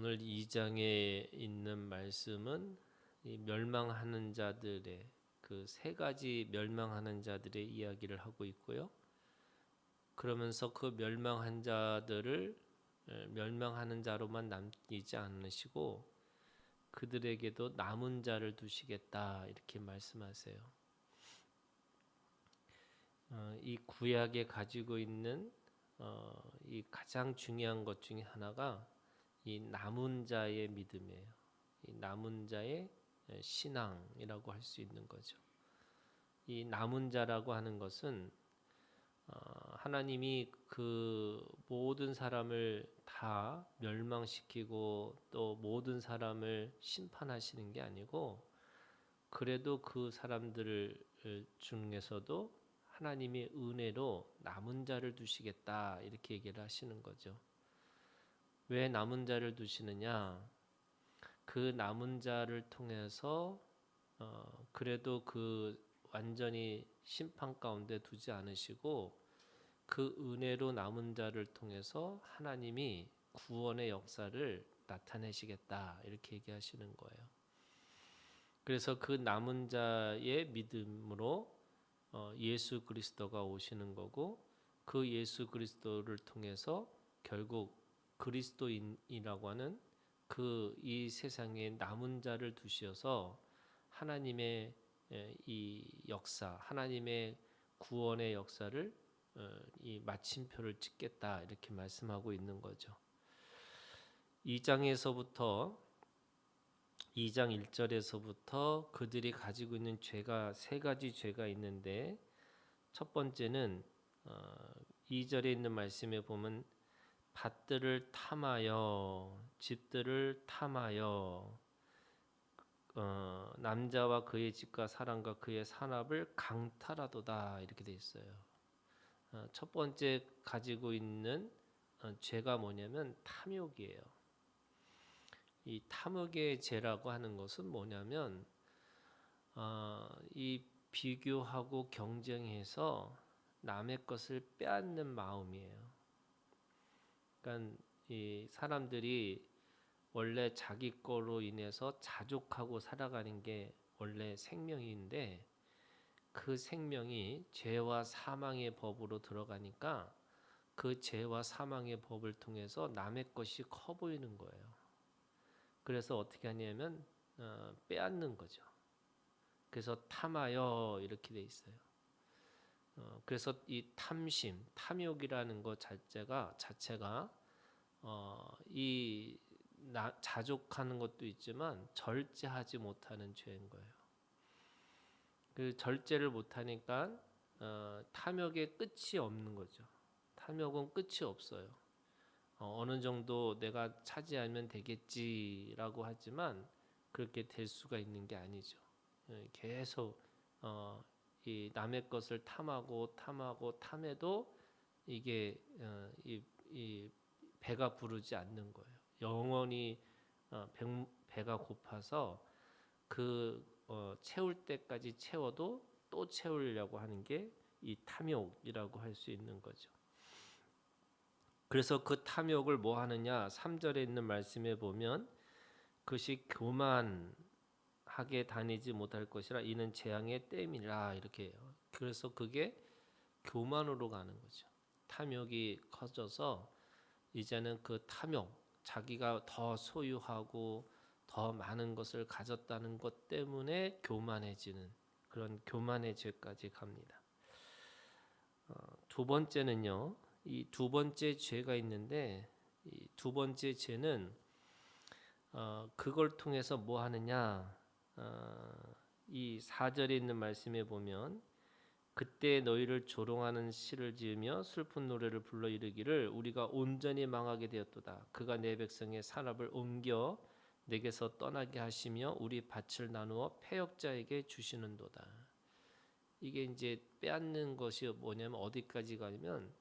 오늘 2장에 있는 말씀은 이 멸망하는 자들의 그 세 가지 멸망하는 자들의 이야기를 하고 있고요. 그러면서 그 멸망한 자들을 멸망하는 자로만 남기지 않으시고 그들에게도 남은 자를 두시겠다 이렇게 말씀하세요. 이 구약에 가지고 있는 이 가장 중요한 것 중에 하나가 이 남은 자의 믿음이에요. 이 남은 자의 신앙이라고 할 수 있는 거죠. 이 남은 자라고 하는 것은 하나님이 그 모든 사람을 다 멸망시키고 또 모든 사람을 심판하시는 게 아니고 그래도 그 사람들 중에서도 하나님의 은혜로 남은 자를 두시겠다 이렇게 얘기를 하시는 거죠. 왜 남은 자를 두시느냐? 그 남은 자를 통해서 그래도 그 완전히 심판 가운데 두지 않으시고 그 은혜로 남은 자를 통해서 하나님이 구원의 역사를 나타내시겠다 이렇게 얘기하시는 거예요. 그래서 그 남은 자의 믿음으로 예수 그리스도가 오시는 거고 그 예수 그리스도를 통해서 결국 그리스도인이라고 하는 그 이 세상에 남은 자를 두셔서 하나님의 이 역사, 하나님의 구원의 역사를 이 마침표를 찍겠다 이렇게 말씀하고 있는 거죠. 2장에서부터 2장 1절에서부터 그들이 가지고 있는 죄가 세 가지 죄가 있는데 첫 번째는 2절에 있는 말씀에 보면 밭들을 탐하여 집들을 탐하여 남자와 그의 집과 사람과 그의 산업을 강탈하도다 이렇게 돼 있어요. 첫 번째 가지고 있는 죄가 뭐냐면 탐욕이에요. 이 탐욕의 죄라고 하는 것은 뭐냐면 이 비교하고 경쟁해서 남의 것을 빼앗는 마음이에요. 그러니까 이 사람들이 원래 자기 거로 인해서 자족하고 살아가는 게 원래 생명인데 그 생명이 죄와 사망의 법으로 들어가니까 그 죄와 사망의 법을 통해서 남의 것이 커 보이는 거예요. 그래서 어떻게 하냐면 빼앗는 거죠. 그래서 탐하여 이렇게 돼 있어요. 그래서 이 탐심, 탐욕이라는 것 자체가 이 자족하는 것도 있지만 절제하지 못하는 죄인 거예요. 그 절제를 못하니까 탐욕의 끝이 없는 거죠. 탐욕은 끝이 없어요. 어느 정도 내가 차지하면 되겠지라고 하지만 그렇게 될 수가 있는 게 아니죠. 계속 이 남의 것을 탐하고 탐해도 이게 이 배가 부르지 않는 거예요. 영원히 배가 고파서 그 채울 때까지 채워도 또 채우려고 하는 게 이 탐욕이라고 할 수 있는 거죠. 그래서 그 탐욕을 뭐 하느냐? 3절에 있는 말씀에 보면 그것이 교만하게 다니지 못할 것이라 이는 재앙의 땜이라 이렇게 해요. 그래서 그게 교만으로 가는 거죠. 탐욕이 커져서 이제는 그 탐욕, 자기가 더 소유하고 더 많은 것을 가졌다는 것 때문에 교만해지는 그런 교만의 죄까지 갑니다. 두 번째는요. 이 두 번째 죄가 있는데 이 두 번째 죄는 그걸 통해서 뭐 하느냐? 이 4절에 있는 말씀에 보면 그때 너희를 조롱하는 시를 지으며 슬픈 노래를 불러 이르기를 우리가 온전히 망하게 되었도다. 그가 내 백성의 산업을 옮겨 내게서 떠나게 하시며 우리 밭을 나누어 패역자에게 주시는도다. 이게 이제 빼앗는 것이 뭐냐면 어디까지 가냐면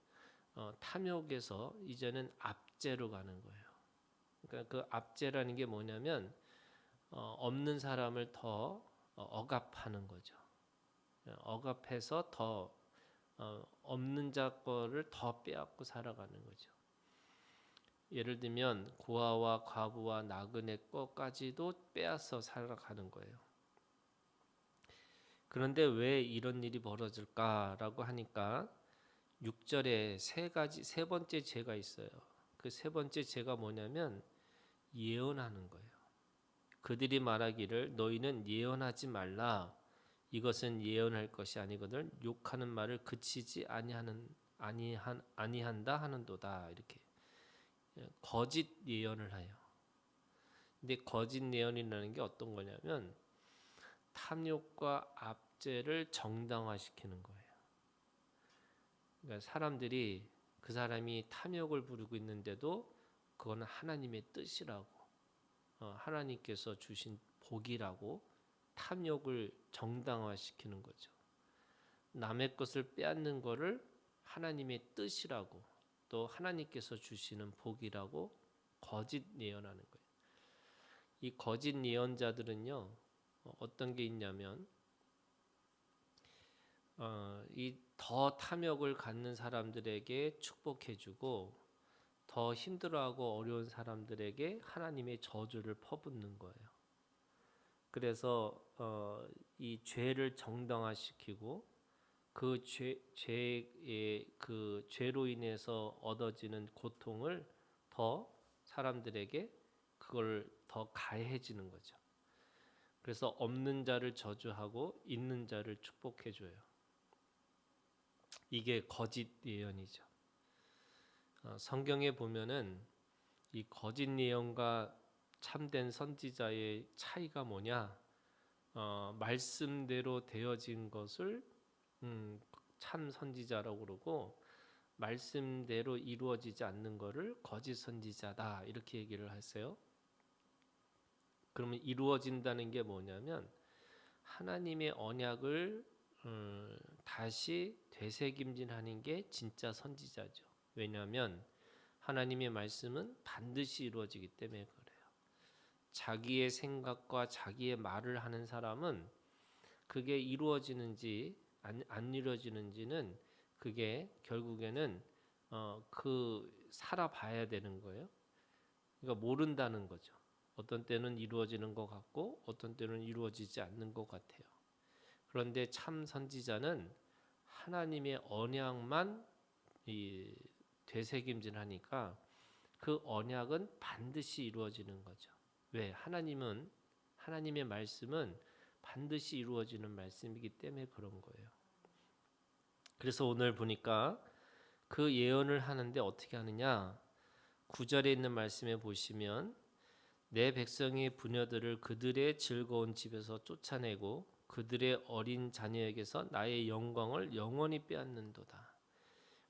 탐욕에서 이제는 압제로 가는 거예요. 그러니까 그 압제라는 게 뭐냐면 없는 사람을 더 억압하는 거죠. 억압해서 더 없는 자 거를 더 빼앗고 살아가는 거죠. 예를 들면 고아와 과부와 나그네 것까지도 빼앗아 살아가는 거예요. 그런데 왜 이런 일이 벌어질까라고 하니까 6절에 세 번째 죄가 있어요. 그 세 번째 죄가 뭐냐면 예언하는 거예요. 그들이 말하기를 너희는 예언하지 말라. 이것은 예언할 것이 아니거든 욕하는 말을 그치지 아니한다 하는도다. 이렇게 거짓 예언을 해요. 근데 거짓 예언이라는 게 어떤 거냐면 탐욕과 압제를 정당화시키는 거예요. 그러니까 사람들이 그 사람이 탐욕을 부리고 있는데도 그거는 하나님의 뜻이라고, 하나님께서 주신 복이라고 탐욕을 정당화시키는 거죠. 남의 것을 빼앗는 거를 하나님의 뜻이라고, 또 하나님께서 주시는 복이라고 거짓 예언하는 거예요. 이 거짓 예언자들은요, 어떤 게 있냐면 이 더 탐욕을 갖는 사람들에게 축복해주고 더 힘들어하고 어려운 사람들에게 하나님의 저주를 퍼붓는 거예요. 그래서 이 죄를 정당화시키고 그 죄로 인해서 얻어지는 고통을 더 사람들에게 그걸 더 가해지는 거죠. 그래서 없는 자를 저주하고 있는 자를 축복해줘요. 이게 거짓 예언이죠. 성경에 보면은 이 거짓 예언과 참된 선지자의 차이가 뭐냐? 말씀대로 되어진 것을 참 선지자라고 그러고 말씀대로 이루어지지 않는 것을 거짓 선지자다 이렇게 얘기를 하세요. 그러면 이루어진다는 게 뭐냐면 하나님의 언약을 다시 되새김질하는 게 진짜 선지자죠. 왜냐하면 하나님의 말씀은 반드시 이루어지기 때문에 그래요. 자기의 생각과 자기의 말을 하는 사람은 그게 이루어지는지 안 이루어지는지는 그게 결국에는 살아봐야 되는 거예요. 그러니까 모른다는 거죠. 어떤 때는 이루어지는 것 같고 어떤 때는 이루어지지 않는 것 같아요. 그런데 참 선지자는 하나님의 언약만 되새김질하니까 그 언약은 반드시 이루어지는 거죠. 왜? 하나님의 말씀은 반드시 이루어지는 말씀이기 때문에 그런 거예요. 그래서 오늘 보니까 그 예언을 하는데 어떻게 하느냐? 9절에 있는 말씀에 보시면 내 백성의 부녀들을 그들의 즐거운 집에서 쫓아내고 그들의 어린 자녀에게서 나의 영광을 영원히 빼앗는도다.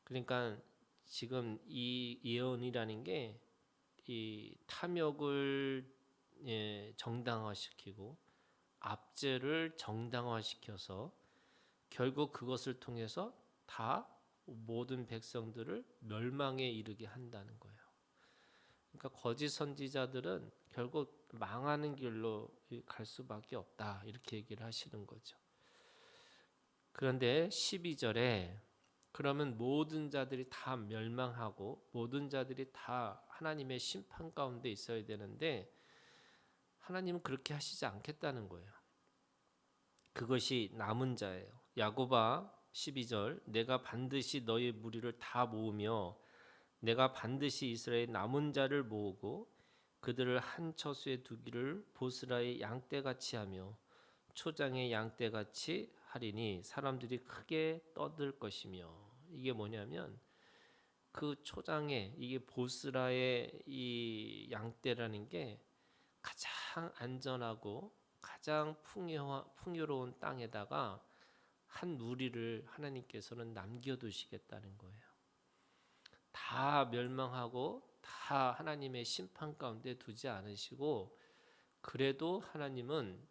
그러니까 지금 이 예언이라는 게 이 탐욕을 정당화시키고 압제를 정당화시켜서 결국 그것을 통해서 다 모든 백성들을 멸망에 이르게 한다는 거예요. 그러니까 거짓 선지자들은 결국 망하는 길로 갈 수밖에 없다 이렇게 얘기를 하시는 거죠. 그런데 12절에 그러면 모든 자들이 다 멸망하고 모든 자들이 다 하나님의 심판 가운데 있어야 되는데 하나님은 그렇게 하시지 않겠다는 거예요. 그것이 남은 자예요. 야고보아 12절 내가 반드시 너희 무리를 다 모으며 내가 반드시 이스라엘 남은 자를 모으고 그들을 한 처수에 두기를 보스라의 양떼같이 하며 초장의 양떼같이 하리니 사람들이 크게 떠들 것이며. 이게 뭐냐면 그 초장에 이게 보스라의 이 양떼라는 게 가장 안전하고 가장 풍요로운 땅에다가 한 무리를 하나님께서는 남겨두시겠다는 거예요. 다 멸망하고 다 하나님의 심판 가운데 두지 않으시고 그래도 하나님은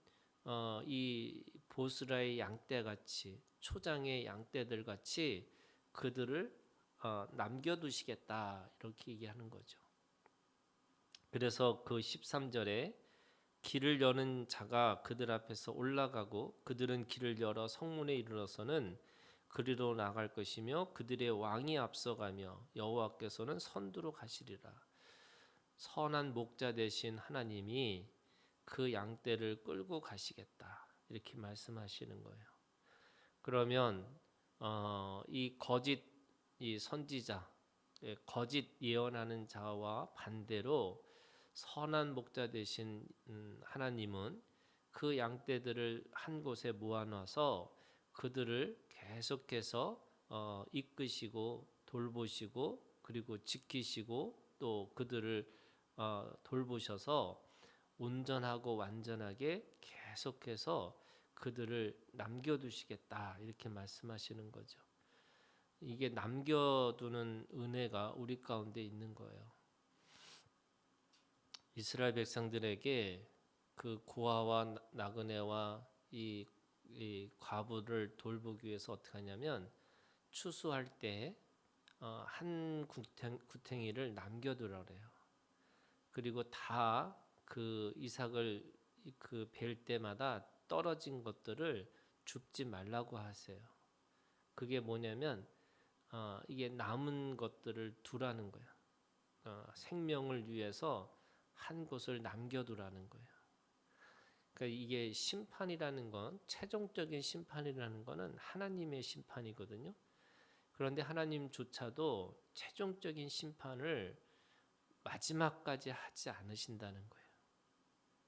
이 보스라의 양떼같이 초장의 양떼들 같이 그들을 남겨두시겠다 이렇게 얘기하는 거죠. 그래서 그 13절에 길을 여는 자가 그들 앞에서 올라가고 그들은 길을 열어 성문에 이르러서는 그리로 나갈 것이며 그들의 왕이 앞서가며 여호와께서는 선두로 가시리라. 선한 목자 되신 하나님이 그 양떼를 끌고 가시겠다 이렇게 말씀하시는 거예요. 그러면 이 거짓 이 선지자, 거짓 예언하는 자와 반대로 선한 목자 되신 하나님은 그 양떼들을 한 곳에 모아놔서 그들을 계속해서 이끄시고 돌보시고 그리고 지키시고 또 그들을 돌보셔서 온전하고 완전하게 계속해서 그들을 남겨두시겠다 이렇게 말씀하시는 거죠. 이게 남겨두는 은혜가 우리 가운데 있는 거예요. 이스라엘 백성들에게 그 고아와 나그네와 이 과부를 돌보기 위해서 어떻게 하냐면 추수할 때 한 구탱이를 남겨두라 그래요. 그리고 다 그 이삭을 그 벨 때마다 떨어진 것들을 줍지 말라고 하세요. 그게 뭐냐면 이게 남은 것들을 두라는 거예요. 생명을 위해서 한 곳을 남겨두라는 거예요. 그러니까 이게 심판이라는 건 최종적인 심판이라는 거는 하나님의 심판이거든요. 그런데 하나님조차도 최종적인 심판을 마지막까지 하지 않으신다는 거예요.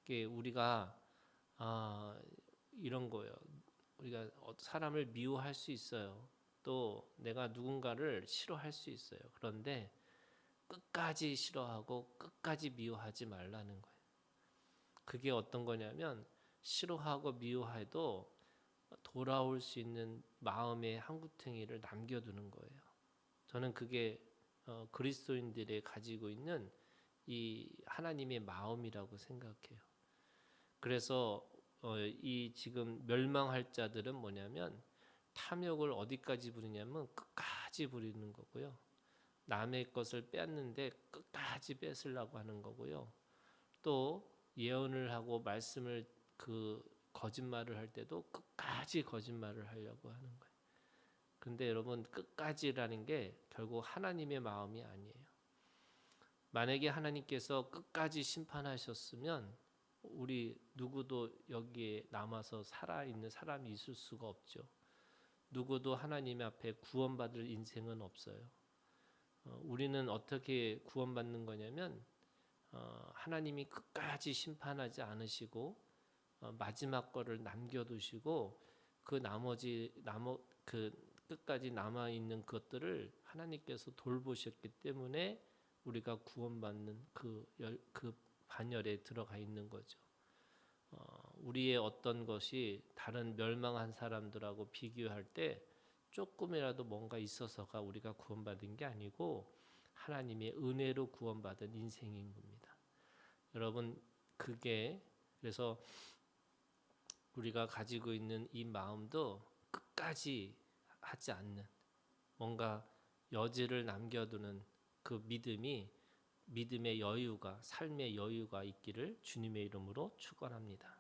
이게 우리가 이런 거예요. 우리가 사람을 미워할 수 있어요. 또 내가 누군가를 싫어할 수 있어요. 그런데 끝까지 싫어하고 끝까지 미워하지 말라는 거예요. 그게 어떤 거냐면 싫어하고 미워해도 돌아올 수 있는 마음의 한 구탱이를 남겨두는 거예요. 저는 그게 그리스도인들이 가지고 있는 이 하나님의 마음이라고 생각해요. 그래서 이 지금 멸망할 자들은 뭐냐면 탐욕을 어디까지 부리냐면 끝까지 부리는 거고요. 남의 것을 뺐는데 끝까지 뺏으려고 하는 거고요. 또 예언을 하고 말씀을 그 거짓말을 할 때도 끝까지 거짓말을 하려고 하는 거예요. 근데 여러분 끝까지라는 게 결국 하나님의 마음이 아니에요. 만약에 하나님께서 끝까지 심판하셨으면 우리 누구도 여기에 남아서 살아있는 사람이 있을 수가 없죠. 누구도 하나님 앞에 구원받을 인생은 없어요. 우리는 어떻게 구원받는 거냐면 하나님이 끝까지 심판하지 않으시고 마지막 거를 남겨두시고 그 나머지 그 끝까지 남아 있는 것들을 하나님께서 돌보셨기 때문에 우리가 구원받는 그 반열에 들어가 있는 거죠. 우리의 어떤 것이 다른 멸망한 사람들하고 비교할 때 조금이라도 뭔가 있어서가 우리가 구원받은 게 아니고 하나님의 은혜로 구원받은 인생인 겁니다. 여러분 그게 그래서 우리가 가지고 있는 이 마음도 끝까지 하지 않는 뭔가 여지를 남겨두는 그 믿음의 여유가 삶의 여유가 있기를 주님의 이름으로 축원합니다.